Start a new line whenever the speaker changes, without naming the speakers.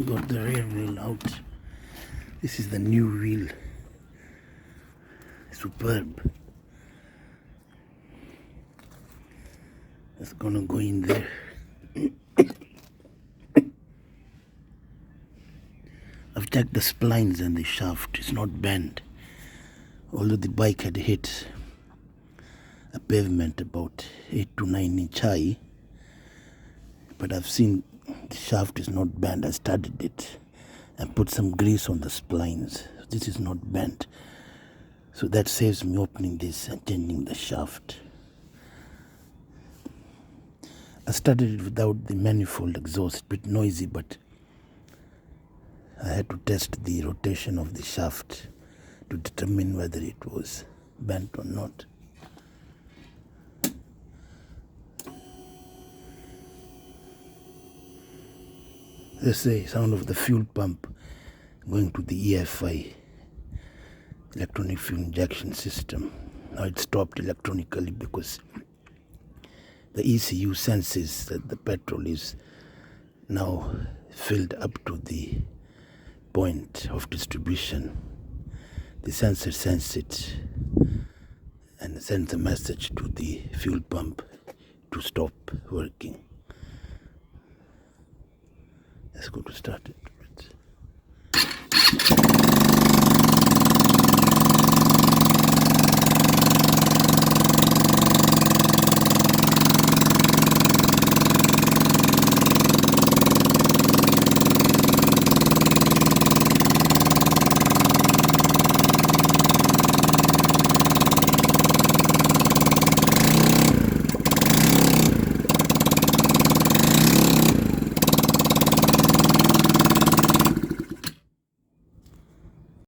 Got the rear wheel out. This is the new wheel. Superb. It's gonna go in there. I've checked the splines and the shaft. It's not bent. Although the bike had hit a pavement about 8 to 9 inch high, but I've seen the shaft is not bent. I studied it and put some grease on the splines. This is not bent, so that saves me opening this and changing the shaft. I started it without the manifold exhaust. A bit noisy, but I had to test the rotation of the shaft to determine whether it was bent or not. There's the sound of the fuel pump going to the EFI, electronic fuel injection system. Now it stopped electronically because the ECU senses that the petrol is now filled up to the point of distribution. The sensor senses it and sends a message to the fuel pump to stop working. Let's go to start it.